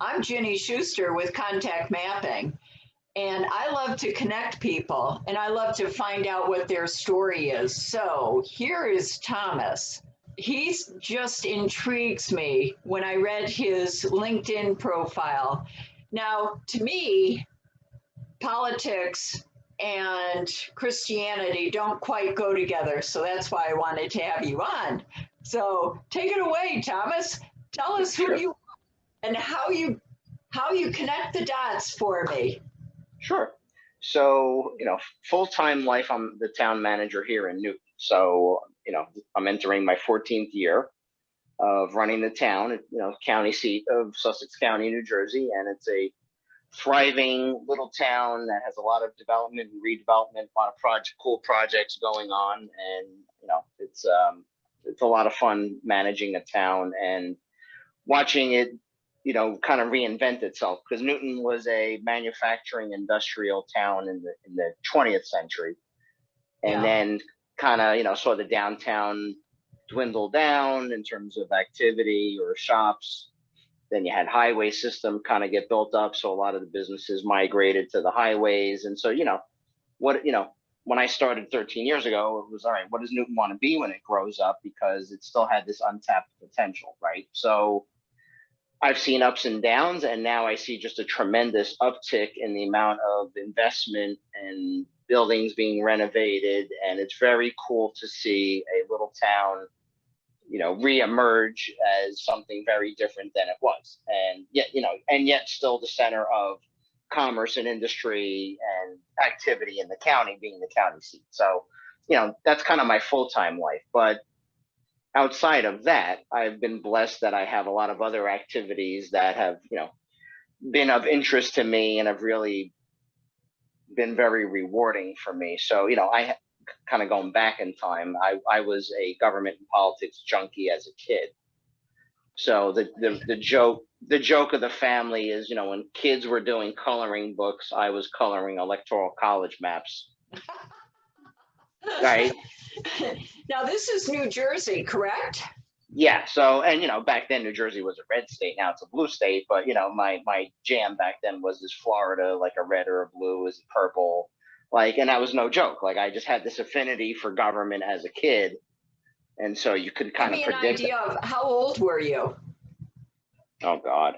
I'm Ginny Schuster with Contact Mapping, and I love to connect people and I love to find out what their story is. So here is Thomas. He just intrigues me when I read his LinkedIn profile. Now, to me, politics and Christianity don't quite go together, so that's why I wanted to have you on. So take it away, Thomas. Tell us who you are and how you connect the dots for me. Sure. So, full-time life, I'm the town manager here in Newton. So, I'm entering my 14th year of running the town, county seat of Sussex County, New Jersey. And it's a thriving little town that has a lot of development and redevelopment, a lot of cool projects going on. And, it's a lot of fun managing a town and watching it kind of reinvent itself, because Newton was a manufacturing industrial town in the 20th century, and then kind of saw the downtown dwindle down in terms of activity or shops. Then you had highway system kind of get built up, so a lot of the businesses migrated to the highways. And so when I started 13 years ago, it was all right, what does Newton want to be when it grows up, because it still had this untapped potential, right? So I've seen ups and downs, and now I see just a tremendous uptick in the amount of investment and buildings being renovated. And it's very cool to see a little town, reemerge as something very different than it was. And yet still the center of commerce and industry and activity in the county, being the county seat. So, that's kind of my full-time life. But outside of that, I've been blessed that I have a lot of other activities that have, been of interest to me and have really been very rewarding for me. So, I kind of going back in time, I was a government and politics junkie as a kid. So the joke of the family is, when kids were doing coloring books, I was coloring electoral college maps. Right. Now, this is New Jersey, correct? Yeah. So, and back then New Jersey was a red state. Now it's a blue state. But my jam back then was, is Florida like a red or a blue? Is it purple? And that was no joke. I just had this affinity for government as a kid, and so you could kind of predict. Give me an idea of how old were you? Oh God,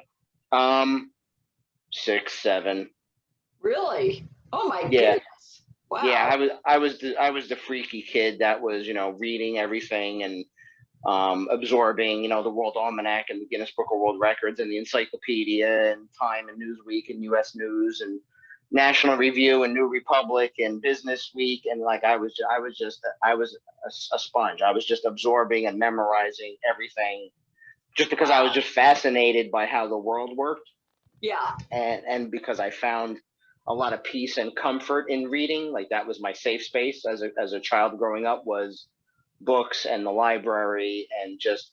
6, 7. Really? Oh my goodness. Wow. Yeah, I was the freaky kid that was, reading everything and absorbing, the World Almanac and the Guinness Book of World Records and the Encyclopedia and Time and Newsweek and U.S. News and National Review and New Republic and Business Week. And I was a sponge. I was just absorbing and memorizing everything, just because I was just fascinated by how the world worked. Yeah. And because I found a lot of peace and comfort in reading. That was my safe space as a child growing up, was books and the library, and just,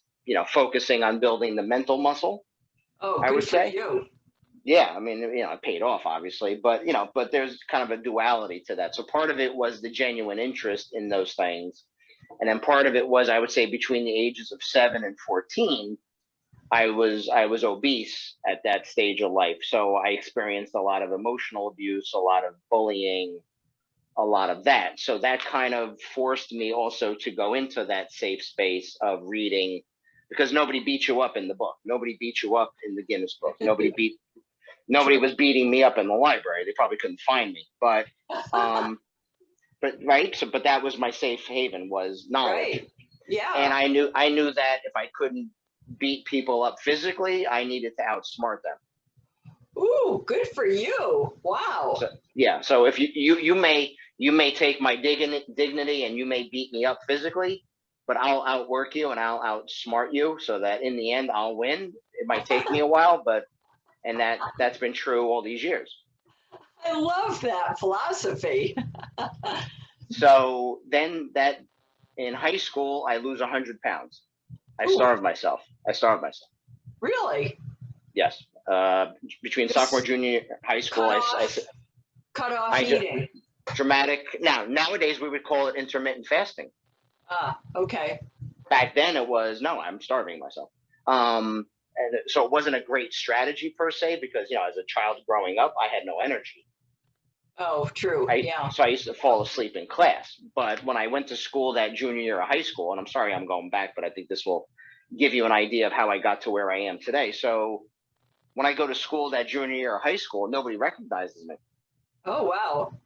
focusing on building the mental muscle. Oh, I would say. You. Yeah. I mean, it paid off obviously, but there's kind of a duality to that. So part of it was the genuine interest in those things. And then part of it was, I would say, between the ages of 7 and 14, I was obese at that stage of life. So I experienced a lot of emotional abuse, a lot of bullying, a lot of that. So that kind of forced me also to go into that safe space of reading, because nobody beat you up in the book. Nobody beat you up in the Guinness book. Nobody was beating me up in the library. They probably couldn't find me, but right. So, but that was my safe haven, was knowledge. Right. Yeah. And I knew that if I couldn't beat people up physically, I needed to outsmart them. Ooh, good for you. Wow. So, yeah. So if you may take my dignity and you may beat me up physically, but I'll outwork you and I'll outsmart you, so that in the end I'll win. It might take me a while, and that's been true all these years. I love that philosophy. So then in high school, I lose 100 pounds. I starved myself. Really? Yes. Between sophomore, junior high school, cut off eating. Dramatic. Nowadays we would call it intermittent fasting. Okay. Back then it was, no, I'm starving myself. and so it wasn't a great strategy per se, because, you know, as a child growing up, I had no energy. Oh, true. Yeah. So I used to fall asleep in class. But when I went to school that junior year of high school, and I'm sorry I'm going back, but I think this will give you an idea of how I got to where I am today. So when I go to school that junior year of high school, nobody recognizes me. Oh, wow.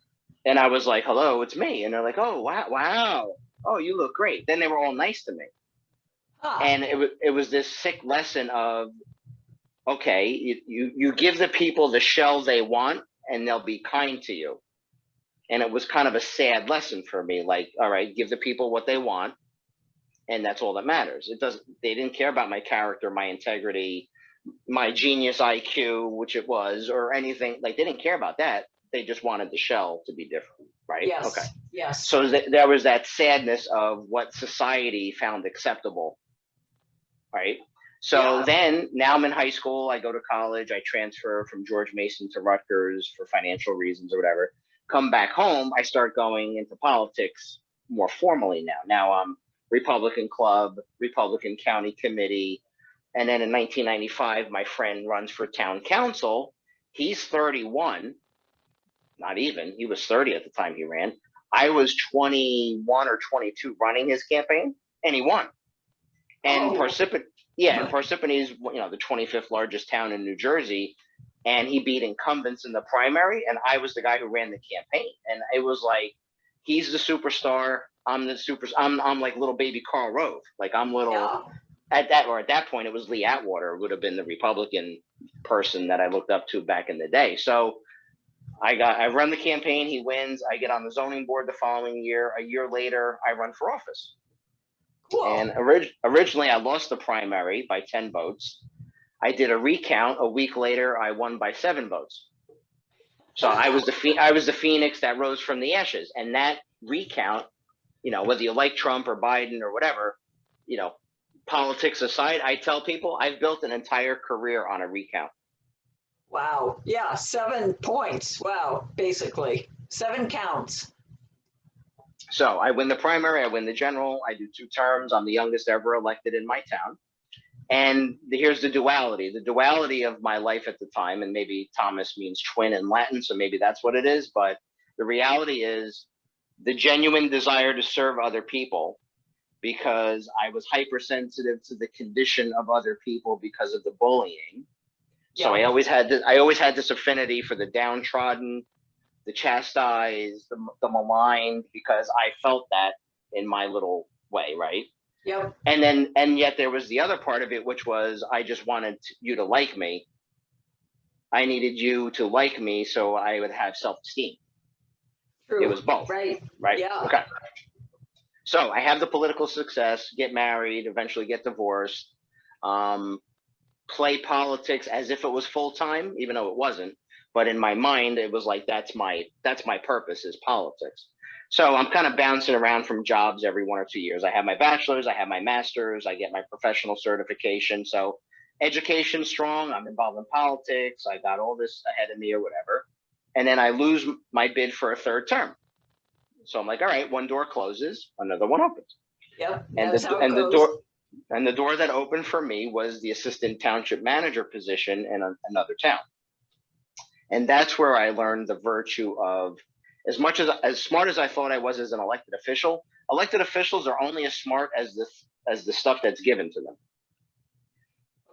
And I was like, hello, it's me. And they're like, oh, wow, wow. Oh, you look great. Then they were all nice to me. Huh. And it was this sick lesson of, okay, you give the people the shell they want and they'll be kind to you. And it was kind of a sad lesson for me. Like, all right, give the people what they want, and that's all that matters. They didn't care about my character, my integrity, my genius IQ, which it was, or anything. Like, they didn't care about that. They just wanted the shell to be different, right? Yes. Okay. Yes. So there was that sadness of what society found acceptable, right? So then, now I'm in high school, I go to college, I transfer from George Mason to Rutgers for financial reasons or whatever. Come back home, I start going into politics more formally now. Now I'm Republican Club, Republican County Committee. And then in 1995, my friend runs for town council. He's 31, not even, he was 30 at the time he ran. I was 21 or 22 running his campaign, and he won. And Parsippany is, you know, the 25th largest town in New Jersey, and he beat incumbents in the primary, and I was the guy who ran the campaign. And it was like, he's the superstar, I'm like little baby Karl Rove. Like, I'm little at that point it was Lee Atwater would have been the Republican person that I looked up to back in the day. So I run the campaign, he wins, I get on the zoning board the following year. A year later, I run for office. Cool. And originally, I lost the primary by 10 votes. I did a recount. A week later, I won by 7 votes. So I was the phoenix that rose from the ashes. And that recount, you know, whether you like Trump or Biden or whatever, you know, politics aside, I tell people I've built an entire career on a recount. Wow. Yeah, 7 points. Wow. Basically 7 counts. So I win the primary, I win the general, I do 2 terms. I'm the youngest ever elected in my town. And here's the duality. The duality of my life at the time, and maybe Thomas means twin in Latin, so maybe that's what it is. But the reality is the genuine desire to serve other people, because I was hypersensitive to the condition of other people because of the bullying. So I always had this affinity for the downtrodden, the chastised, the maligned, because I felt that in my little way, right? Yep. And yet there was the other part of it, which was I just wanted you to like me. I needed you to like me so I would have self-esteem. True. It was both. Right. Yeah. Okay. So I have the political success, get married, eventually get divorced, play politics as if it was full-time, even though it wasn't. But in my mind, it was like, that's my purpose, is politics. So I'm kind of bouncing around from jobs every 1 or 2 years. I have my bachelor's, I have my master's, I get my professional certification. So education's strong. I'm involved in politics. I got all this ahead of me or whatever. And then I lose my bid for a 3rd term. So I'm like, all right, 1 door closes, another one opens. Yep. And the door that opened for me was the assistant township manager position in another town. And that's where I learned the virtue of, as smart as I thought I was as an elected officials are only as smart as the stuff that's given to them.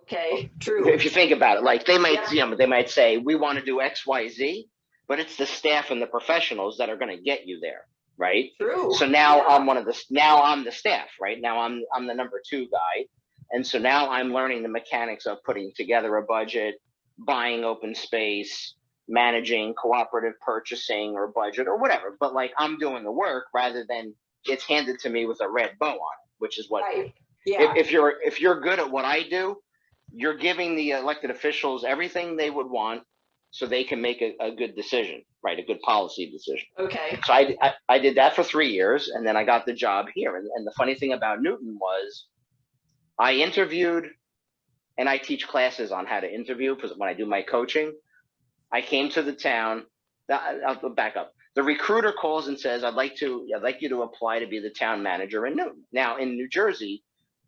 Okay, true. If you think about it, like they might say, we want to do X, Y, Z, but it's the staff and the professionals that are going to get you there, right? True. So now I'm the staff, right? Now I'm the number 2 guy. And so now I'm learning the mechanics of putting together a budget, buying open space, managing cooperative purchasing or budget or whatever. But like, I'm doing the work rather than it's handed to me with a red bow on it, which is what, right. Yeah. If you're good at what I do, you're giving the elected officials everything they would want so they can make a good decision, right? A good policy decision. Okay. So I did that for 3 years, and then I got the job here. And the funny thing about Newton was I interviewed, and I teach classes on how to interview because when I do my coaching, I came to the town. I'll back up. The recruiter calls and says, I'd like you to apply to be the town manager in Newton. Now in New Jersey,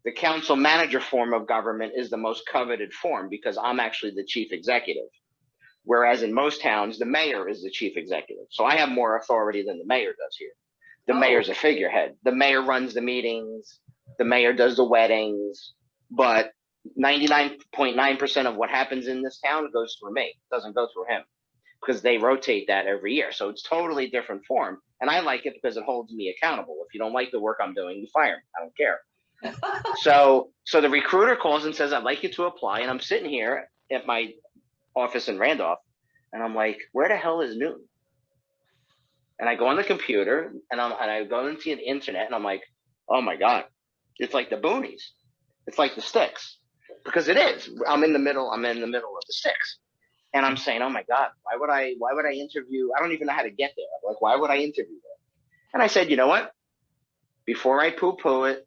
the council manager form of government is the most coveted form because I'm actually the chief executive. Whereas in most towns, the mayor is the chief executive. So I have more authority than the mayor does here. The mayor's a figurehead. The mayor runs the meetings. The mayor does the weddings. But 99.9% of what happens in this town goes through me. It doesn't go through him because they rotate that every year. So it's totally different form. And I like it because it holds me accountable. If you don't like the work I'm doing, you fire me. I don't care. So the recruiter calls and says, I'd like you to apply. And I'm sitting here at my office in Randolph, and I'm like, where the hell is Newton? And I go on the computer, and I go into the internet, and I'm like, oh my God, it's like the boonies. It's like the sticks, because it is. I'm in the middle of the sticks. And I'm saying, oh my God, why would I interview? I don't even know how to get there. Like, why would I interview there? And I said, you know what? Before I poo-poo it,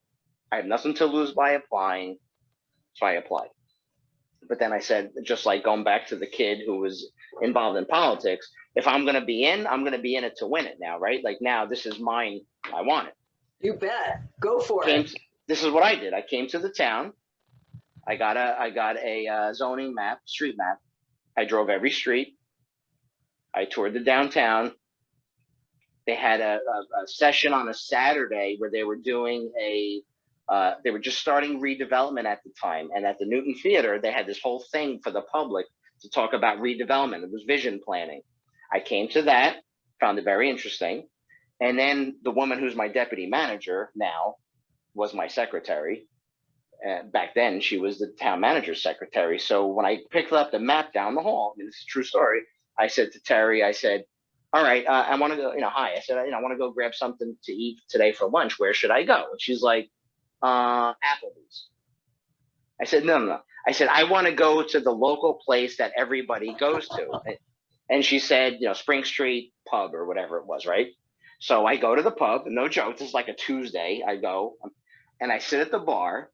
I have nothing to lose by applying. So I applied. But then I said, just like going back to the kid who was involved in politics, if I'm going to be in, I'm going to be in it to win it now, right? Like now this is mine. I want it. You bet. Go for it. This is what I did. I came to the town. I got a zoning map, street map. I drove every street. I toured the downtown. They had a session on a Saturday where they were doing they were just starting redevelopment at the time. And at the Newton Theater, they had this whole thing for the public to talk about redevelopment. It was vision planning. I came to that, found it very interesting. And then the woman who's my deputy manager now was my secretary. Back then, she was the town manager's secretary. So when I picked up the map down the hall, I mean, it's a true story, I said to Terry, I said, all right, I want to go, hi. I said, I want to go grab something to eat today for lunch. Where should I go? And she's like, Applebee's. I said, no. I said, I want to go to the local place that everybody goes to. And she said, Spring Street pub or whatever it was, right? So I go to the pub, no joke, this is like a Tuesday. I go and I sit at the bar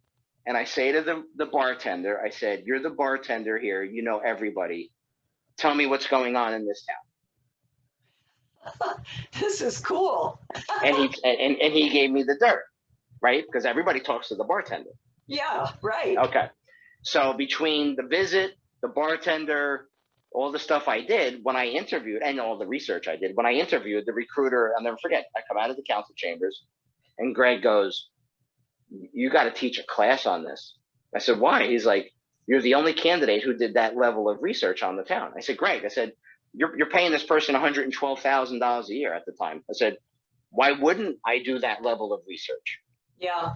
and I say to the bartender, I said, you're the bartender here, you know everybody. Tell me what's going on in this town. This is cool. and he gave me the dirt, right? Because everybody talks to the bartender. Yeah, right. Okay. So between the visit, the bartender, all the stuff I did when I interviewed, and all the research I did, when I interviewed the recruiter, I'll never forget, I come out of the council chambers and Greg goes, you got to teach a class on this. I said, why? He's like, you're the only candidate who did that level of research on the town. I said, Greg, I said, you're paying this person $112,000 a year at the time. I said, why wouldn't I do that level of research? Yeah.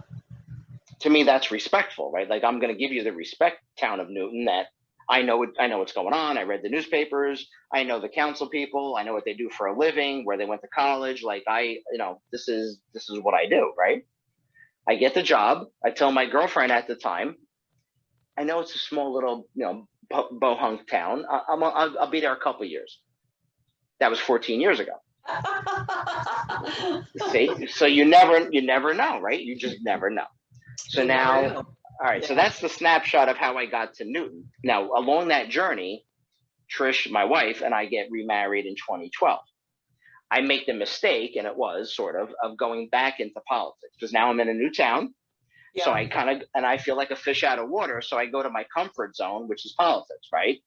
To me, that's respectful, right? Like I'm going to give you the respect, town of Newton, that I know what's going on. I read the newspapers. I know the council people. I know what they do for a living, where they went to college. Like this is what I do, right? I get the job. I tell my girlfriend at the time, I know it's a small little, bohunk town. I'll be there a couple of years. That was 14 years ago. See, so you never know, right? You just never know. So now, all right. Yeah. So that's the snapshot of how I got to Newton. Now, along that journey, Trish, my wife, and I get remarried in 2012. I make the mistake, and it was sort of going back into politics because now I'm in a new town. Yeah. So I feel like a fish out of water. So I go to my comfort zone, which is politics, right?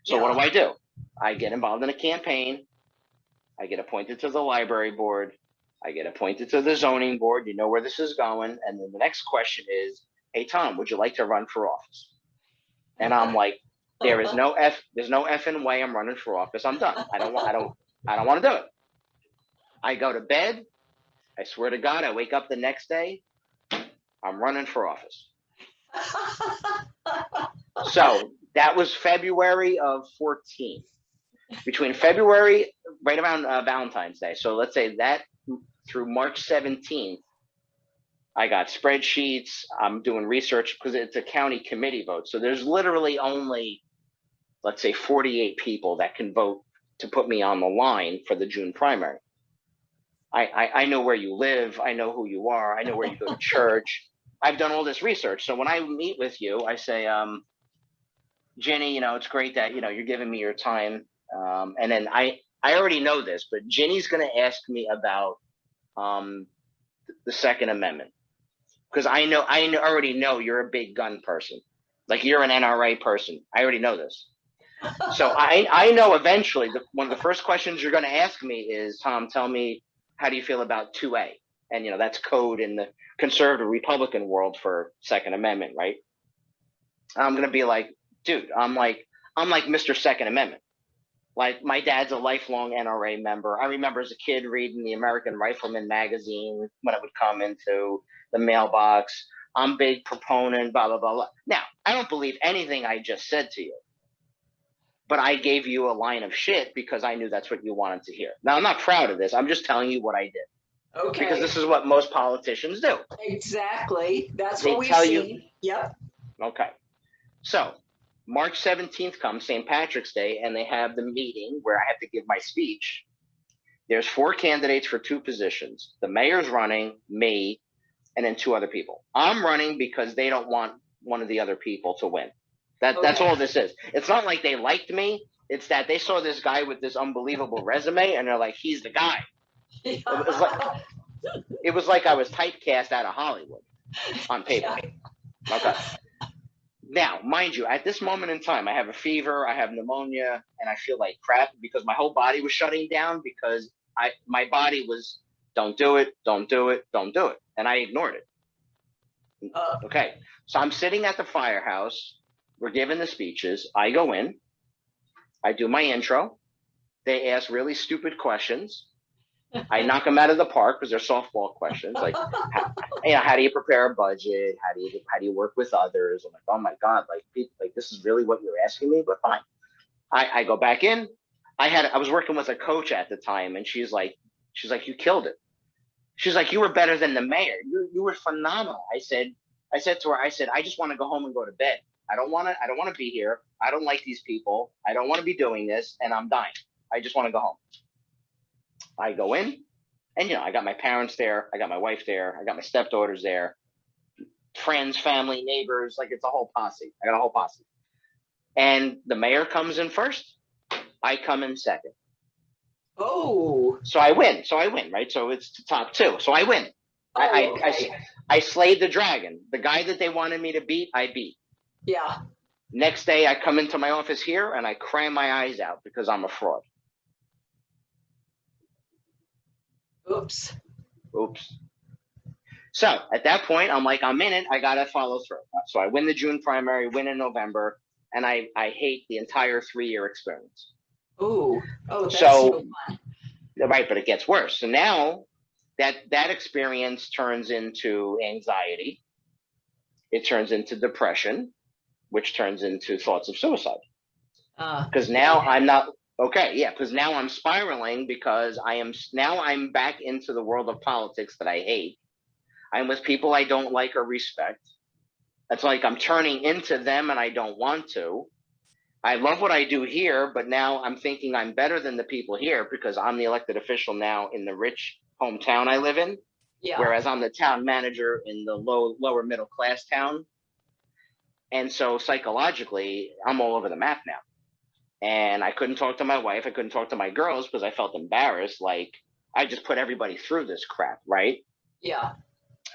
So What do? I get involved in a campaign. I get appointed to the library board. I get appointed to the zoning board. You know where this is going. And then the next question is, hey, Tom, would you like to run for office? And I'm like, there's no effing way I'm running for office. I'm done. I don't want to do it. I go to bed. I swear to God, I wake up the next day. I'm running for office. So that was February of 14. Between February, right around Valentine's Day. So let's say that through March 17th, I got spreadsheets. I'm doing research because it's a county committee vote. So there's literally only, let's say, 48 people that can vote to put me on the line for the June primary. I know where you live. I know who you are. I know where you go to church. I've done all this research. So when I meet with you, I say, Ginny, it's great that, you're giving me your time. And then I already know this, but Ginny's going to ask me about the Second Amendment. because already know you're a big gun person. Like you're an NRA person. I already know this. So I know eventually one of the first questions you're going to ask me is, Tom, tell me, how do you feel about 2A? And, you know, that's code in the conservative Republican world for Second Amendment, right? I'm going to be like, dude, I'm like Mr. Second Amendment. Like my dad's a lifelong NRA member. I remember as a kid reading the American Rifleman magazine when it would come into the mailbox. I'm a big proponent, blah, blah, blah, blah. Now, I don't believe anything I just said to you, but I gave you a line of shit because I knew that's what you wanted to hear. Now, I'm not proud of this. I'm just telling you what I did. Okay. Because this is what most politicians do. Exactly. That's They what we tell see. you. Yep. Okay. So March 17th comes, St. Patrick's Day, and they have the meeting where I have to give my speech. There's 4 candidates for 2 positions. The mayor's running, me, and then 2 other people. I'm running because they don't want one of the other people to win. That's all this is. It's not like they liked me. It's that they saw this guy with this unbelievable resume, and they're like, he's the guy. Yeah. It was like I was typecast out of Hollywood on paper. Yeah. Okay. Now, mind you, at this moment in time, I have a fever, I have pneumonia, and I feel like crap because my whole body was shutting down because my body was, don't do it, don't do it, don't do it. And I ignored it. Okay. So I'm sitting at the firehouse. We're giving the speeches. I go in. I do my intro. They ask really stupid questions. I knock them out of the park because they're softball questions. Like, how do you prepare a budget? How do you work with others? I'm like, oh my God, like this is really what you're asking me, but fine. I go back in. I was working with a coach at the time, and she's like, you killed it. She's like, you were better than the mayor. You were phenomenal. I said to her, I just want to go home and go to bed. I don't want to be here. I don't like these people. I don't want to be doing this, and I'm dying. I just want to go home. I go in, and I got my parents there. I got my wife there. I got my stepdaughters there. Friends, family, neighbors, like it's a whole posse. I got a whole posse. And the mayor comes in first. I come in second. Oh. So I win, right? So it's the top 2. So I win. Oh, okay. I slayed the dragon. The guy that they wanted me to beat, I beat. Yeah. Next day, I come into my office here and I cry my eyes out because I'm a fraud. Oops. So at that point, I'm like, I'm in it. I got to follow through. So I win the June primary, win in November, and I hate the entire 3-year experience. Oh, that's so fun. Right, but it gets worse. So now that experience turns into anxiety. It turns into depression, which turns into thoughts of suicide. Because now I'm not okay. Yeah, because now I'm spiraling because I'm back into the world of politics that I hate. I'm with people I don't like or respect. It's like I'm turning into them and I don't want to. I love what I do here, but now I'm thinking I'm better than the people here because I'm the elected official now in the rich hometown I live in. Yeah. Whereas I'm the town manager in the lower middle class town. And so psychologically, I'm all over the map now. And I couldn't talk to my wife. I couldn't talk to my girls because I felt embarrassed. Like I just put everybody through this crap, right? Yeah.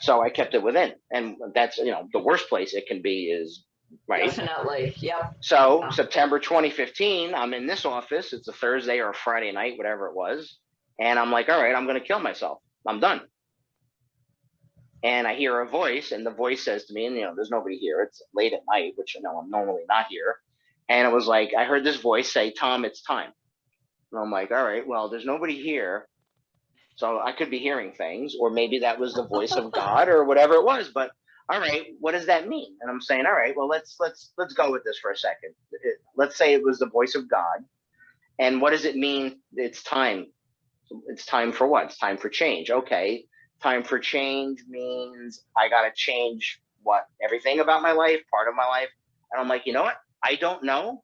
So I kept it within. And that's, the worst place it can be is, right? Definitely. Yep. So September 2015, I'm in this office. It's a Thursday or a Friday night, whatever it was. And I'm like, all right, I'm going to kill myself. I'm done. And I hear a voice, and the voice says to me, and there's nobody here. It's late at night, which I'm normally not here. And it was like, I heard this voice say, Tom, it's time. And I'm like, all right, well, there's nobody here. So I could be hearing things, or maybe that was the voice of God or whatever it was. But all right, what does that mean? And I'm saying, all right, well, let's go with this for a second. Let's say it was the voice of God. And what does it mean? It's time. It's time for what? It's time for change. Okay. Time for change means I got to change what? Everything about my life, part of my life. And I'm like, you know what? I don't know,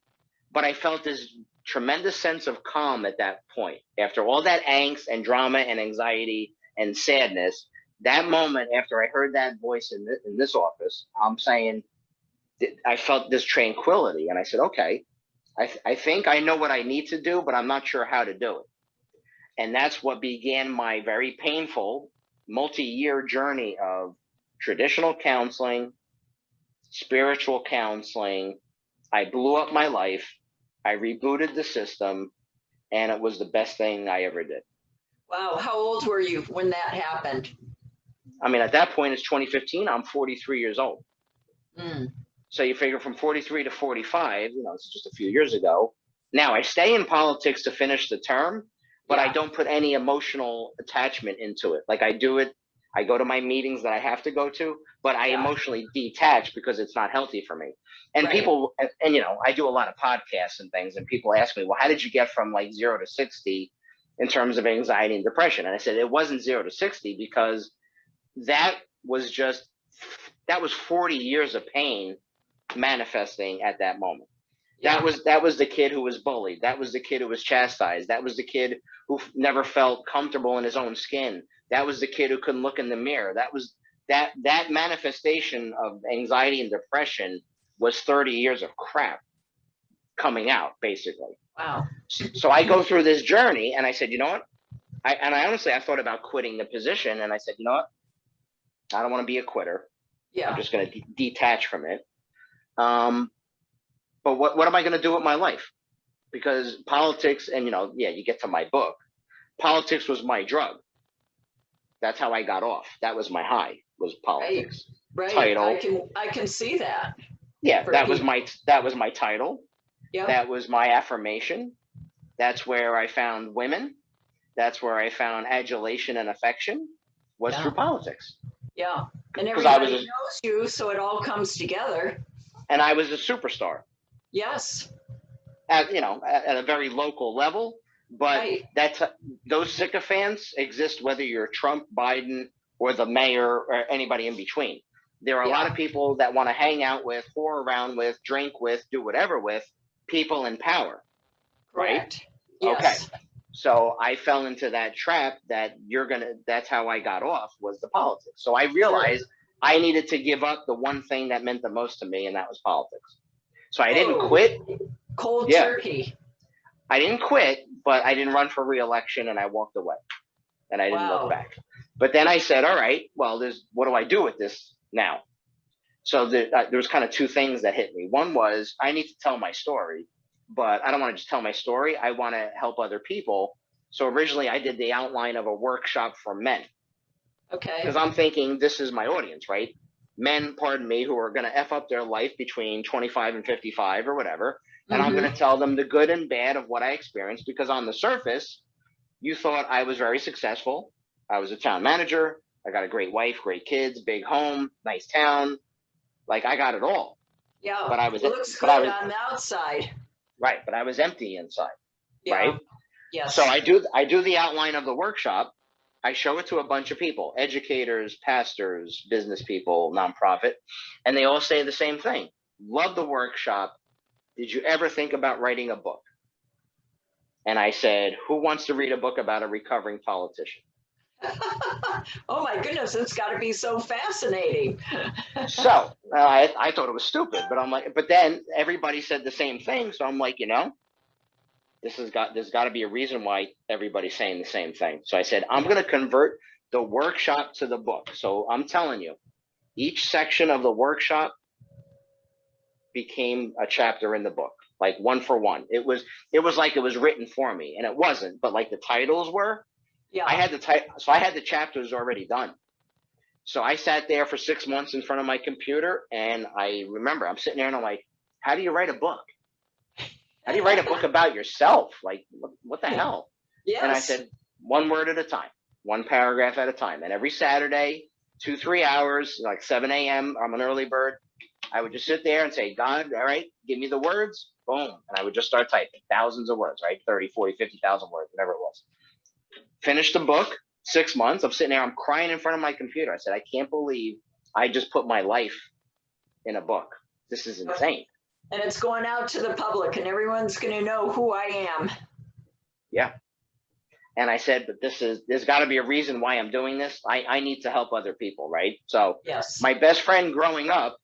but I felt this tremendous sense of calm at that point. After all that angst and drama and anxiety and sadness, that moment after I heard that voice in this office, I'm saying, I felt this tranquility. And I said, okay, I think I know what I need to do, but I'm not sure how to do it. And that's what began my very painful multi-year journey of traditional counseling, spiritual counseling. I blew up my life. I rebooted the system, and it was the best thing I ever did. Wow. How old were you when that happened? I mean, at that point, it's 2015. I'm 43 years old. Mm. So you figure from 43 to 45, it's just a few years ago. Now I stay in politics to finish the term, but I don't put any emotional attachment into it. Like I do it, I go to my meetings that I have to go to, but I emotionally detach because it's not healthy for me. And people, and I do a lot of podcasts and things, and people ask me, well, how did you get from like 0 to 60 in terms of anxiety and depression? And I said, it wasn't 0 to 60 because that was 40 years of pain manifesting at that moment. That was the kid who was bullied. That was the kid who was chastised. That was the kid who never felt comfortable in his own skin. That was the kid who couldn't look in the mirror. That was that manifestation of anxiety and depression was 30 years of crap coming out, basically. Wow. So I go through this journey, and I said, you know what? I honestly thought about quitting the position, and I said, you know what? I don't want to be a quitter. I'm just going to detach from it. But what am I going to do with my life? Because politics, and you get to my book. Politics was my drug. That's how I got off. That was my high. Was politics. Right. Title. I can see that. Yeah, that was my title. Yeah. That was my affirmation. That's where I found women. That's where I found adulation and affection. Was through politics. Yeah. And everybody knows you, so it all comes together. And I was a superstar. Yes. At a very local level, but those sycophants exist whether you're Trump, Biden, or the mayor, or anybody in between. There are a lot of people that want to hang out with, whore around with, drink with, do whatever with people in power. Correct. Right? Yes. Okay. So I fell into that trap that's how I got off, was the politics. So I realized I needed to give up the one thing that meant the most to me, and that was politics. So I didn't quit. Cold turkey. I didn't quit, but I didn't run for re-election, and I walked away, and I didn't look back. But then I said, all right, well, what do I do with this now? So there was kind of two things that hit me. One was I need to tell my story, but I don't want to just tell my story. I want to help other people. So originally I did the outline of a workshop for men. Okay. Because I'm thinking this is my audience, right? Men, pardon me, who are going to F up their life between 25 and 55 or whatever. And I'm going to tell them the good and bad of what I experienced, because on the surface, you thought I was very successful. I was a town manager. I got a great wife, great kids, big home, nice town. Like I got it all. Yeah. But I was, it looks good on the outside. Right. But I was empty inside. Yeah. Right. Yes. So I do the outline of the workshop. I show it to a bunch of people, educators, pastors, business people, nonprofit, and they all say the same thing. Love the workshop. Did you ever think about writing a book? And I said, who wants to read a book about a recovering politician? Oh my goodness, it's got to be so fascinating. So I thought it was stupid, but I'm like, but then everybody said the same thing. So I'm like, there's got to be a reason why everybody's saying the same thing. So I said, I'm going to convert the workshop to the book. So I'm telling you, each section of the workshop became a chapter in the book, like one for one. It was like it was written for me, and it wasn't, but like the titles were. Yeah. I had the chapters already done. So I sat there for 6 months in front of my computer, and I remember I'm sitting there and I'm like, how do you write a book? How do you write a book about yourself? Like, what the hell? Yes. And I said, one word at a time, one paragraph at a time. And every Saturday, 2-3 hours, like 7 a.m., I'm an early bird. I would just sit there and say, God, all right, give me the words. Boom. And I would just start typing thousands of words, right? 30, 40, 50,000 words, whatever it was. Finished the book, 6 months. I'm sitting there, I'm crying in front of my computer. I said, I can't believe I just put my life in a book. This is insane. And it's going out to the public, and everyone's going to know who I am. Yeah. And I said, but there's got to be a reason why I'm doing this. I need to help other people, right? So yes. My best friend growing up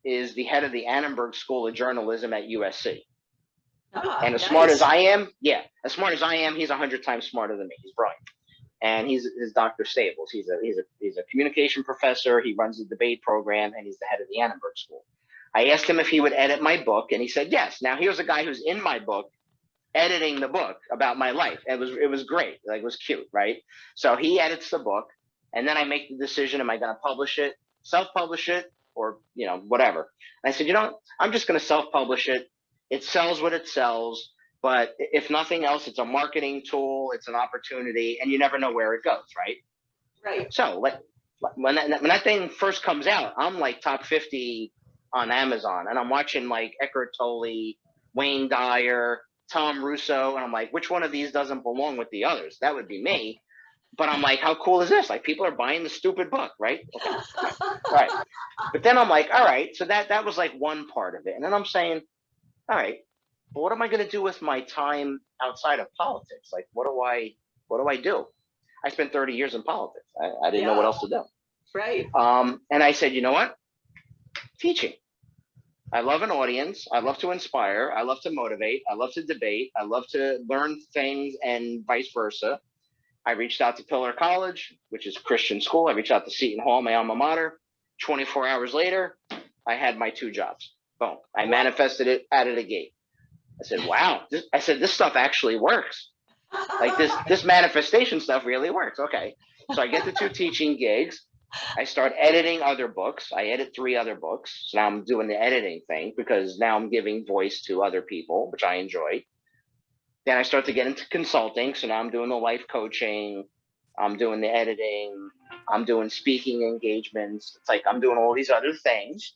is the head of the Annenberg School of Journalism at USC. And as smart as I am, he's 100 times smarter than me. He's brilliant. and he's Dr. Stables. He's a communication professor. He runs the debate program, and he's the head of the Annenberg School. I asked him if he would edit my book, and he said yes. Now here's a guy who's in my book editing the book about my life. It was great. Like, it was cute, right? So he edits the book, and then I make the decision: am I going to publish it, self-publish it, or whatever? And I said, I'm just going to self-publish it. It sells what it sells, but if nothing else, it's a marketing tool. It's an opportunity, and you never know where it goes, right? Right. So when that thing first comes out, I'm like top 50 on Amazon, and I'm watching like Eckhart Tolle, Wayne Dyer, Tom Russo, and I'm like, which one of these doesn't belong with the others? That would be me. But I'm like, how cool is this? Like, people are buying the stupid book, right? Okay. Right. But then I'm like, all right, so that was like one part of it. And then I'm saying, all right, but what am I going to do with my time outside of politics? Like, what do I do? I spent 30 years in politics. I didn't know what else to do. Right. And I said, you know what? Teaching. I love an audience. I love to inspire. I love to motivate. I love to debate. I love to learn things, and vice versa. I reached out to Pillar College, which is a Christian school. I reached out to Seton Hall, my alma mater. 24 hours later, I had my 2 jobs. Boom. I manifested it out of the gate. I said, wow. This stuff actually works. Like, this manifestation stuff really works. Okay. So I get the 2 teaching gigs. I start editing other books. I edit 3 other books. So now I'm doing the editing thing, because now I'm giving voice to other people, which I enjoy. Then I start to get into consulting. So now I'm doing the life coaching. I'm doing the editing. I'm doing speaking engagements. It's like I'm doing all these other things.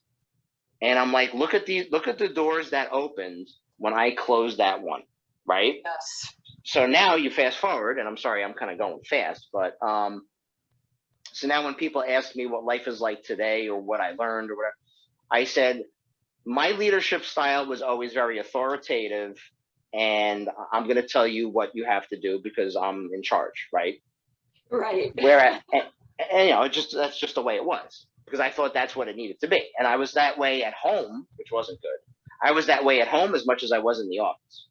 And I'm like, look at the doors that opened when I closed that one, right? Yes. So now you fast forward, and I'm sorry, I'm kind of going fast, but so now when people ask me what life is like today, or what I learned, or whatever, I said my leadership style was always very authoritative, and I'm going to tell you what you have to do because I'm in charge, right? Right. Whereas, and that's just the way it was, because I thought that's what it needed to be, and I was that way at home, which wasn't good. I was that way at home as much as I was in the office,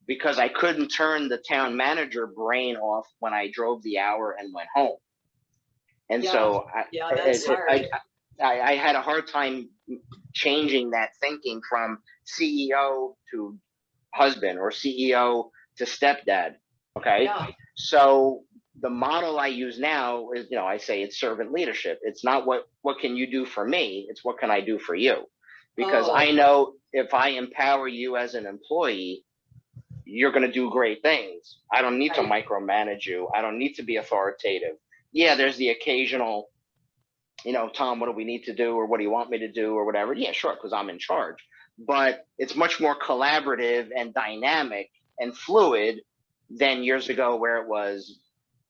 because I couldn't turn the town manager brain off when I drove the hour and went home. And so that's hard. I had a hard time changing that thinking from CEO to husband, or CEO to stepdad. Okay. Yeah. So the model I use now is, I say it's servant leadership. It's not what can you do for me? It's what can I do for you? Because I know if I empower you as an employee, you're going to do great things. I don't need to micromanage you. I don't need to be authoritative. Yeah, there's the occasional, Tom, what do we need to do? Or what do you want me to do? Or whatever. Yeah, sure, because I'm in charge. But it's much more collaborative and dynamic and fluid than years ago, where it was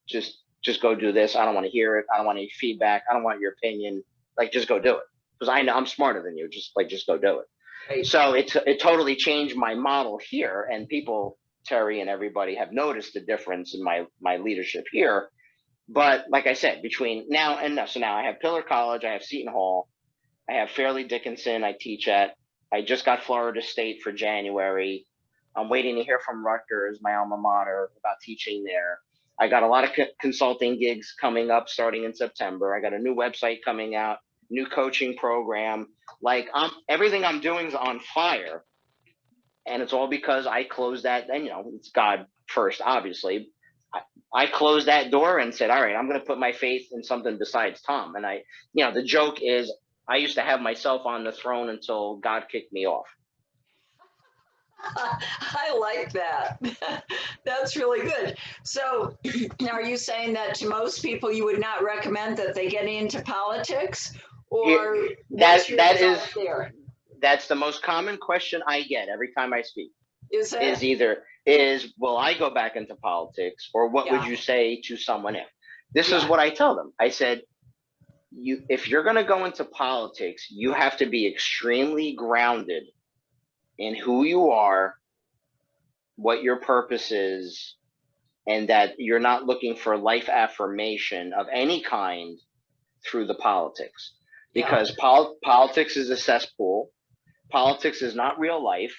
just go do this. I don't want to hear it. I don't want any feedback. I don't want your opinion. Like, just go do it. Because I know I'm smarter than you. Just go do it. Right. So it totally changed my model here, and people, Terry and everybody, have noticed the difference in my leadership here. But like I said, between now and now, so now I have Pillar College, I have Seton Hall, I have Fairleigh Dickinson I teach at. I just got Florida State for January. I'm waiting to hear from Rutgers, my alma mater, about teaching there. I got a lot of consulting gigs coming up starting in September. I got a new website coming out, new coaching program. Like, everything I'm doing is on fire. And it's all because I closed that, and it's God first, obviously. I closed that door and said, all right, I'm going to put my faith in something besides Tom. And the joke is, I used to have myself on the throne until God kicked me off. I like that. That's really good. So are you saying that to most people you would not recommend that they get into politics? Or that's the most common question I get every time I speak. Is will I go back into politics, or what would you say to someone else? This is what I tell them. I said, if you're going to go into politics, you have to be extremely grounded in who you are, what your purpose is, and that you're not looking for life affirmation of any kind through the politics. Because politics is a cesspool. Politics is not real life.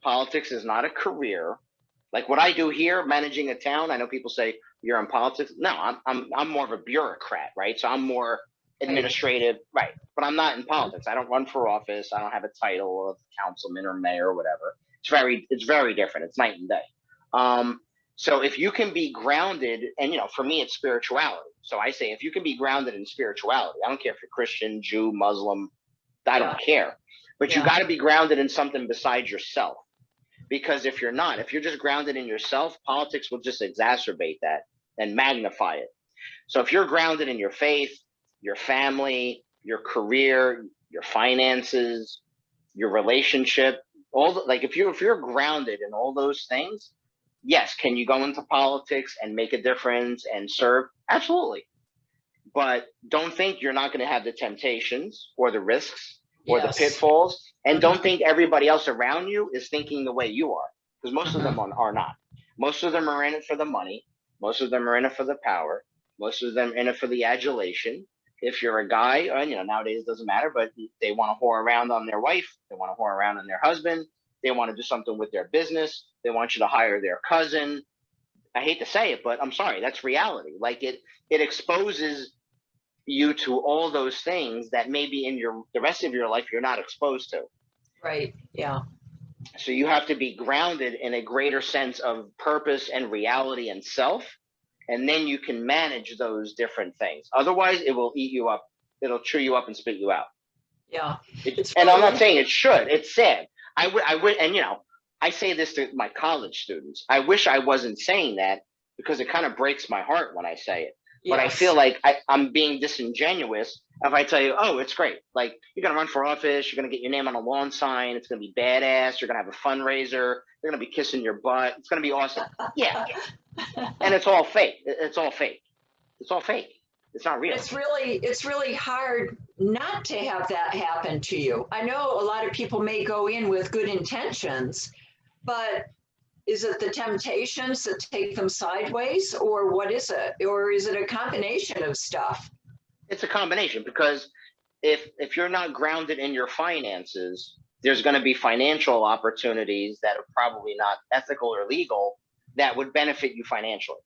Politics is not a career. Like what I do here, managing a town. I know people say you're in politics. No, I'm more of a bureaucrat, right? So I'm more Right. administrative, right? But I'm not in politics. I don't run for office. I don't have a title of councilman or mayor or whatever. It's very different. It's night and day. Um, so if you can be grounded, and for me, it's spirituality. So I say if you can be grounded in spirituality, I don't care if you're Christian, Jew, Muslim, I Yeah. don't care. But you Yeah. got to be grounded in something besides yourself. Because if you're not, if you're just grounded in yourself, politics will just exacerbate that and magnify it. So if you're grounded in your faith, your family, your career, your finances, your relationship, like if you're grounded in all those things, yes, can you go into politics and make a difference and serve? Absolutely. But don't think you're not going to have the temptations or the risks or the Yes. pitfalls, and don't Mm-hmm. think everybody else around you is thinking the way you are, because most of them Mm-hmm. are not. Most of them are in it for the money. Most of them are in it for the power. Most of them are in it for the adulation. If you're a guy, nowadays it doesn't matter, but they want to whore around on their wife. They want to whore around on their husband. They want to do something with their business. They want you to hire their cousin. I hate to say it, but I'm sorry, that's reality. Like it exposes you to all those things that maybe in the rest of your life you're not exposed to. Right. Yeah. So you have to be grounded in a greater sense of purpose and reality and self, and then you can manage those different things. Otherwise, it will eat you up. It'll chew you up and spit you out. Yeah. It's And I'm not really, saying it should. It's sad. I would, and I say this to my college students. I wish I wasn't saying that because it kind of breaks my heart when I say it. But I feel yes. like I'm being disingenuous if I tell you, oh, it's great. Like you're gonna run for office, you're gonna get your name on a lawn sign, it's gonna be badass. You're gonna have a fundraiser. They're gonna be kissing your butt. It's gonna be awesome. Yeah, and it's all fake. It's all fake. It's all fake. It's not real. It's really hard not to have that happen to you. I know a lot of people may go in with good intentions, but is it the temptations that take them sideways, or what is it? Or is it a combination of stuff? It's a combination because if you're not grounded in your finances, there's going to be financial opportunities that are probably not ethical or legal that would benefit you financially.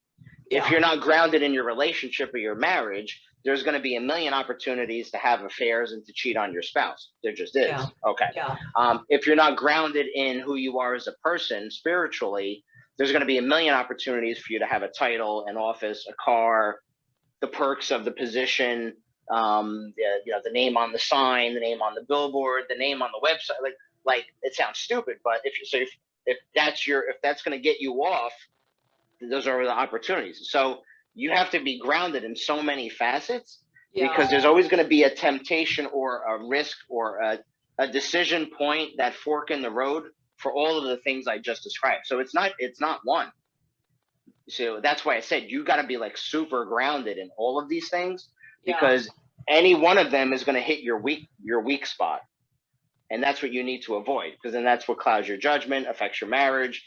If Yeah. you're not grounded in your relationship or your marriage, there's going to be a million opportunities to have affairs and to cheat on your spouse. There just Yeah. is. Okay. Yeah. If you're not grounded in who you are as a person spiritually, there's going to be a million opportunities for you to have a title, an office, a car, the perks of the position, the name on the sign, the name on the billboard, the name on the website. Like it sounds stupid, but if that's going to get you off, those are the opportunities. So you have to be grounded in so many facets Yeah. because there's always going to be a temptation or a risk or a decision point, that fork in the road for all of the things I just described. So it's not one. So that's why I said you got to be like super grounded in all of these things, Yeah. because any one of them is going to hit your weak spot, and that's what you need to avoid, because then that's what clouds your judgment, affects your marriage,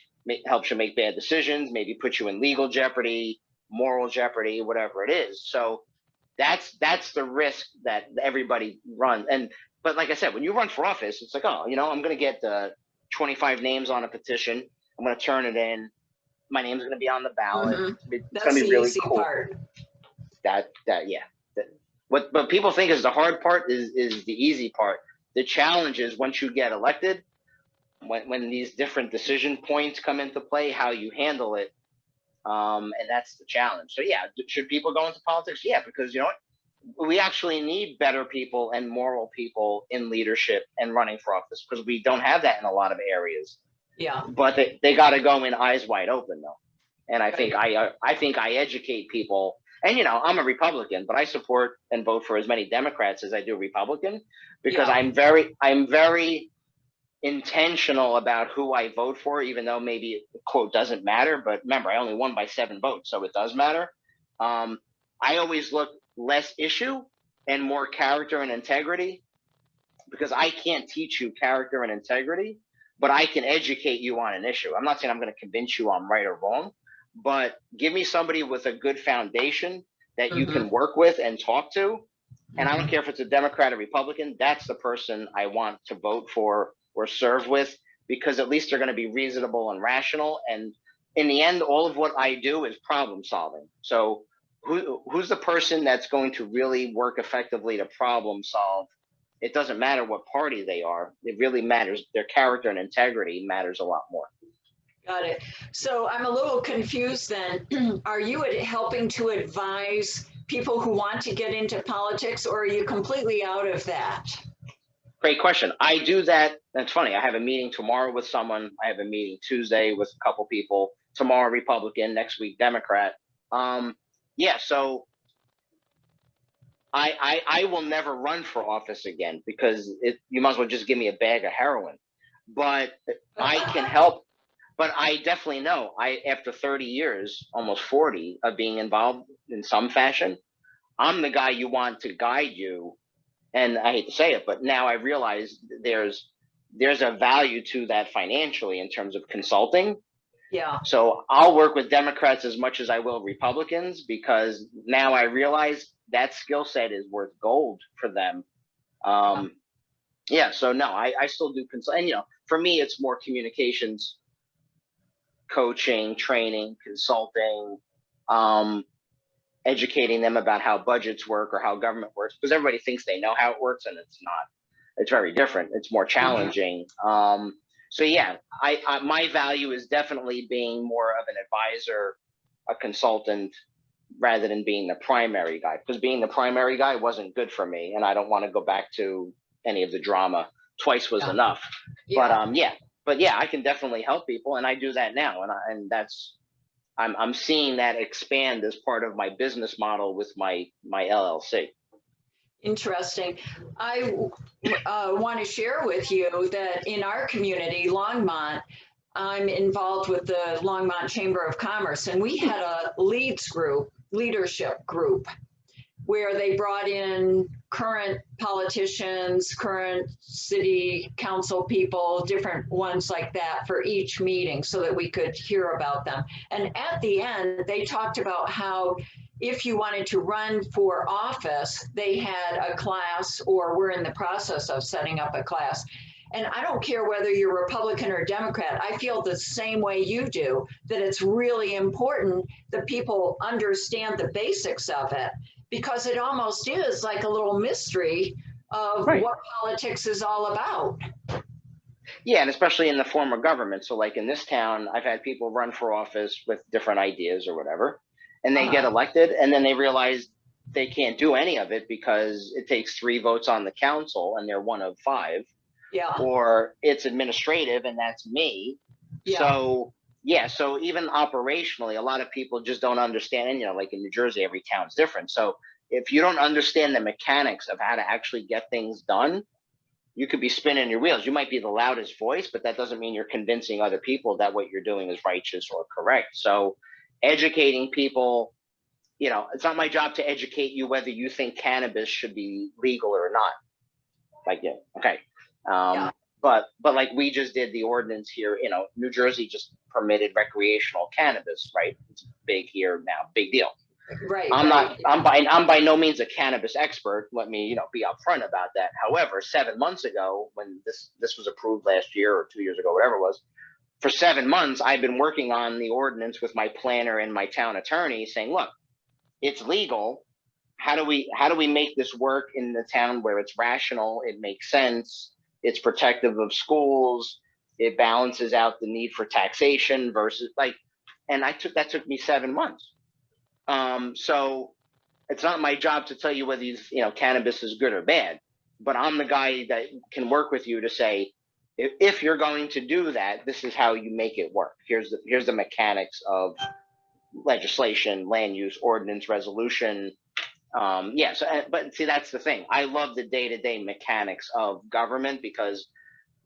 helps you make bad decisions, maybe puts you in legal jeopardy, moral jeopardy, whatever it is. So that's the risk that everybody runs. But like I said, when you run for office, it's like, oh, I'm going to get 25 names on a petition. I'm going to turn it in. My name's going to be on the ballot. Mm-hmm. It's going That's to the be really easy cool. part. Yeah. What people think is the hard part is the easy part. The challenge is once you get elected, when these different decision points come into play, how you handle it, and that's the challenge. So yeah, should people go into politics? Yeah, because you know what, we actually need better people and moral people in leadership and running for office, because we don't have that in a lot of areas. Yeah. But they got to go in eyes wide open though. And I think Right. I think I educate people. And I'm a Republican, but I support and vote for as many Democrats as I do Republican, because Yeah. I'm very intentional about who I vote for, even though maybe quote doesn't matter. But remember, I only won by 7 votes, so it does matter. I always look less issue and more character and integrity, because I can't teach you character and integrity, but I can educate you on an issue. I'm not saying I'm going to convince you I'm right or wrong, but give me somebody with a good foundation that you Mm-hmm. can work with and talk to. And I don't Mm-hmm. care if it's a Democrat or Republican, that's the person I want to vote for or serve with, because at least they're going to be reasonable and rational. And in the end, all of what I do is problem solving. So who's the person that's going to really work effectively to problem solve? It doesn't matter what party they are. It really matters. Their character and integrity matters a lot more. Got it. So I'm a little confused then. Are you helping to advise people who want to get into politics, or are you completely out of that? Great question. I do that. That's funny. I have a meeting tomorrow with someone. I have a meeting Tuesday with a couple people. Tomorrow, Republican. Next week, Democrat. Yeah. So I will never run for office again, because you might as well just give me a bag of heroin. But I can help. But I definitely know, after 30 years, almost 40 of being involved in some fashion, I'm the guy you want to guide you. And I hate to say it, but now I realize there's a value to that financially in terms of consulting. Yeah. So I'll work with Democrats as much as I will Republicans, because now I realize that skill set is worth gold for them. Yeah. So no, I still do consult. And, for me, it's more communications, coaching, training, consulting, educating them about how budgets work or how government works, because everybody thinks they know how it works, and it's not. It's very different. It's more challenging. So yeah, my value is definitely being more of an advisor, a consultant, rather than being the primary guy, because being the primary guy wasn't good for me, and I don't want to go back to any of the drama. Twice was enough. Yeah. But yeah, I can definitely help people, and I do that now, and that's I'm seeing that expand as part of my business model with my LLC. Interesting. I want to share with you that in our community, Longmont, I'm involved with the Longmont Chamber of Commerce, and we had a leadership group, where they brought in current politicians, current city council people, different ones like that for each meeting, so that we could hear about them. And at the end, they talked about how if you wanted to run for office, they had a class, or we're in the process of setting up a class. And I don't care whether you're Republican or Democrat, I feel the same way you do, that it's really important that people understand the basics of it, because it almost is like a little mystery of what politics is all about. Yeah, and especially in the form of government. So like in this town, I've had people run for office with different ideas or whatever, and they get elected, and then they realize they can't do any of it because it takes 3 votes on the council and they're one of 5. Yeah. Or it's administrative, and that's me. Yeah. So yeah, so even operationally, a lot of people just don't understand. And like in New Jersey, every town's different. So if you don't understand the mechanics of how to actually get things done, you could be spinning your wheels. You might be the loudest voice, but that doesn't mean you're convincing other people that what you're doing is righteous or correct. So educating people, it's not my job to educate you whether you think cannabis should be legal or not. Like, yeah, okay. But like we just did the ordinance here, New Jersey just permitted recreational cannabis, right? It's big here now, big deal. Right. I'm by no means a cannabis expert. Let me, be upfront about that. However, 7 months ago, when this was approved last year or 2 years ago, whatever it was, for 7 months, I've been working on the ordinance with my planner and my town attorney, saying, look, it's legal. How do we make this work in the town where it's rational, it makes sense, it's protective of schools, it balances out the need for taxation versus and that took me 7 months. So it's not my job to tell you whether cannabis is good or bad, but I'm the guy that can work with you to say, if you're going to do that, this is how you make it work. Here's the mechanics of legislation, land use, ordinance, resolution. But see, that's the thing. I love the day-to-day mechanics of government, because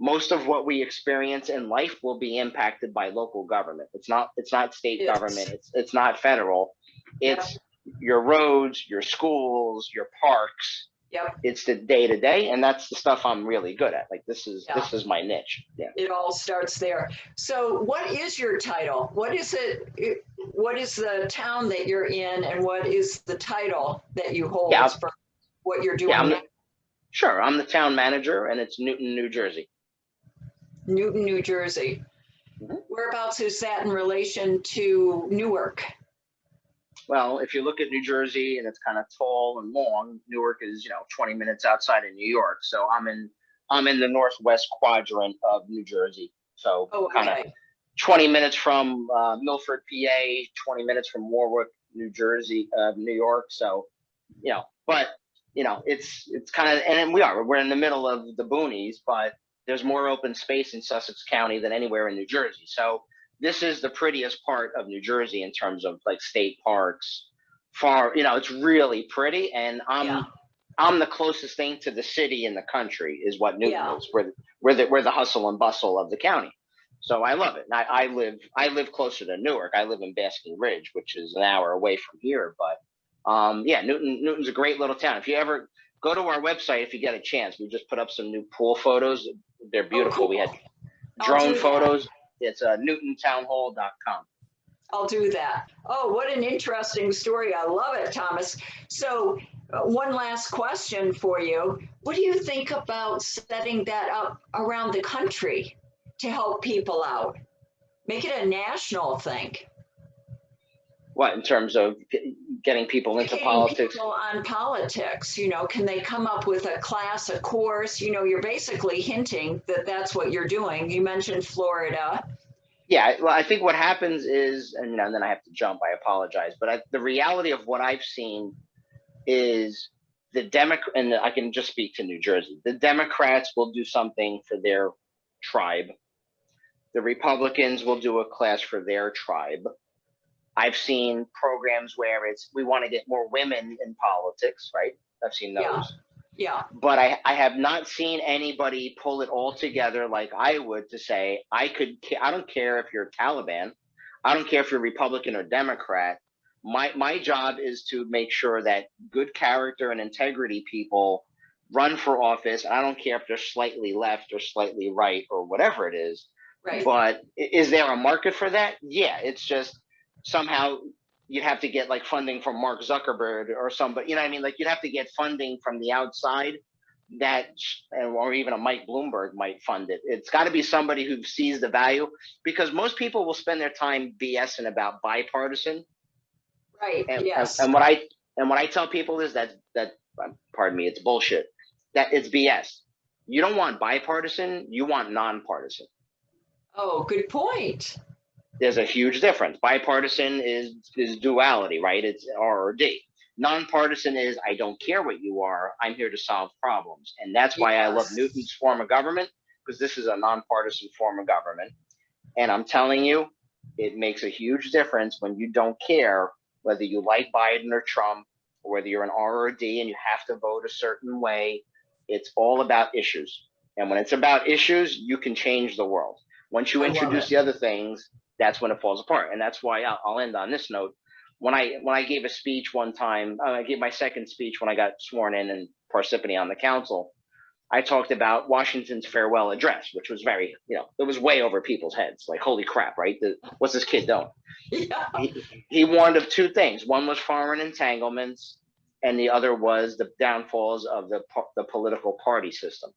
most of what we experience in life will be impacted by local government. It's not state government. It's not federal. It's your roads, your schools, your parks. Yep. It's the day-to-day, and that's the stuff I'm really good at. Like this is my niche. Yeah. It all starts there. So what is your title? What is it? What is the town that you're in, and what is the title that you hold for what you're doing? Sure. I'm the town manager, and it's Newton, New Jersey. Newton, New Jersey. Mhm. Whereabouts is that in relation to Newark? Well, if you look at New Jersey and it's kind of tall and long, Newark is, 20 minutes outside of New York. So I'm in the northwest quadrant of New Jersey. So Oh, kind of okay. 20 minutes from Milford, PA, 20 minutes from Warwick, New Jersey, New York. So, but it's kind of, and we're in the middle of the boonies, but there's more open space in Sussex County than anywhere in New Jersey. So this is the prettiest part of New Jersey in terms of like state parks. It's really pretty, and Yeah. I'm the closest thing to the city in the country is what Newton Yeah. is. We're the hustle and bustle of the county. So I love it. And I live closer to Newark. I live in Basking Ridge, which is an hour away from here. But yeah, Newton's a great little town. If you ever go to our website, if you get a chance, we just put up some new pool photos. They're Oh, beautiful. We had cool. I'll drone do that. photos. It's newtontownhall.com. I'll do that. Oh, what an interesting story. I love it, Thomas. So, one last question for you. What do you think about setting that up around the country to help people out? Make it a national thing. What, in terms of getting people into Educating politics? people on politics, can they come up with a class, a course? You're basically hinting that that's what you're doing. You mentioned Florida. Yeah, well, I think what happens is, and then I have to jump. I apologize, but the reality of what I've seen is and I can just speak to New Jersey. The Democrats will do something for their tribe. The Republicans will do a class for their tribe. I've seen programs where we want to get more women in politics, right? I've seen those. Yeah. Yeah. But I have not seen anybody pull it all together like I would to say, I don't care if you're Taliban. I don't care if you're Republican or Democrat. My job is to make sure that good character and integrity people run for office. I don't care if they're slightly left or slightly right or whatever it is. Right. But is there a market for that? Yeah, it's just somehow you'd have to get like funding from Mark Zuckerberg or somebody, you know what I mean? Like you'd have to get funding from the outside or even a Mike Bloomberg might fund it. It's got to be somebody who sees the value, because most people will spend their time BSing about bipartisan. Right. And, Yes. and what I tell people is that pardon me, it's bullshit. That it's BS. You don't want bipartisan, you want nonpartisan. Oh, good point. There's a huge difference. Bipartisan is duality, right? It's R or D. Nonpartisan is I don't care what you are. I'm here to solve problems. And that's why I love Yes. Newton's form of government, because this is a nonpartisan form of government. And I'm telling you, it makes a huge difference when you don't care whether you like Biden or Trump, or whether you're an R or a D and you have to vote a certain way. It's all about issues. And when it's about issues, you can change the world. Once you introduce the other things, that's when it falls apart. And that's why I'll end on this note. When I gave a speech one time, I gave my second speech when I got sworn in Parsippany on the council. I talked about Washington's farewell address, which was very, it was way over people's heads. Like, holy crap, right? What's this kid doing? Yeah. He warned of two things. One was foreign entanglements, and the other was the downfalls of the political party system.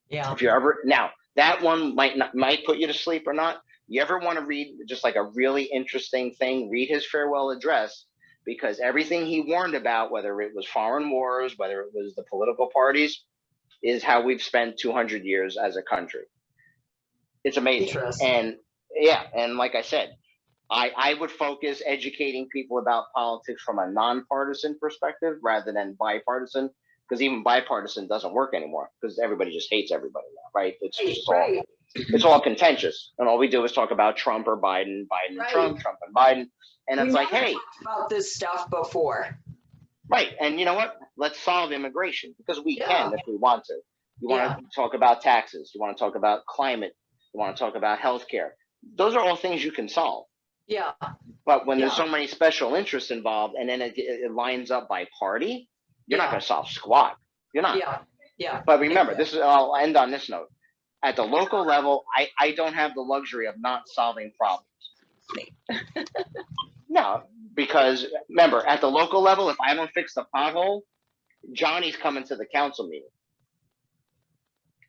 Yeah. If you ever now, that one might put you to sleep or not. You ever want to read just like a really interesting thing? Read his farewell address, because everything he warned about, whether it was foreign wars, whether it was the political parties, is how we've spent 200 years as a country. It's amazing. And yeah, and like I said, I would focus educating people about politics from a nonpartisan perspective rather than bipartisan, because even bipartisan doesn't work anymore because everybody just hates everybody now, right? It's just it's all contentious, and all we do is talk about Trump or Biden, Biden and Trump, Trump and Biden, and it's like, hey, talked about this stuff before. Right, and you know what? Let's solve immigration, because we can if we want to. You want to talk about taxes. You want to talk about climate. You want to talk about healthcare. Those are all things you can solve. Yeah. But when there's so many special interests involved, and then it lines up by party, you're not going to solve squat. You're not. Yeah. Yeah. But remember, I'll end on this note. At the local level, I don't have the luxury of not solving problems. No, because remember, at the local level, if I don't fix the pothole, Johnny's coming to the council meeting.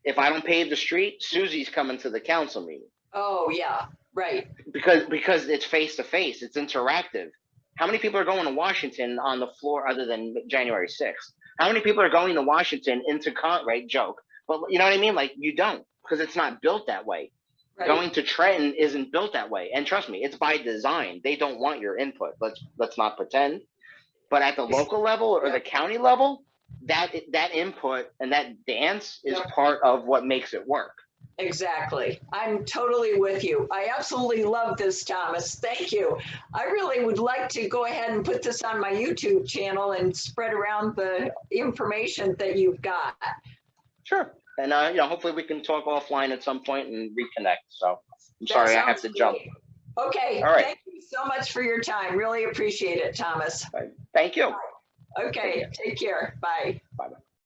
If I don't pave the street, Susie's coming to the council meeting. Oh, yeah, right. because it's face to face, it's interactive. How many people are going to Washington on the floor other than January 6th? How many people are going to Washington into right? Joke, but you know what I mean? Like you don't, because it's not built that way. Right. Going to Trenton isn't built that way, and trust me, it's by design. They don't want your input. Let's not pretend. But at the local level or Yep. the county level, that input and that dance is Yep. part of what makes it work. Exactly. I'm totally with you. I absolutely love this, Thomas. Thank you. I really would like to go ahead and put this on my YouTube channel and spread around the information that you've got. Sure. And hopefully we can talk offline at some point and reconnect. So I'm That sorry I have sounds to great. jump. Okay. All right. Thank you so much for your time. Really appreciate it, Thomas. Thank you. Okay. Take care. Bye.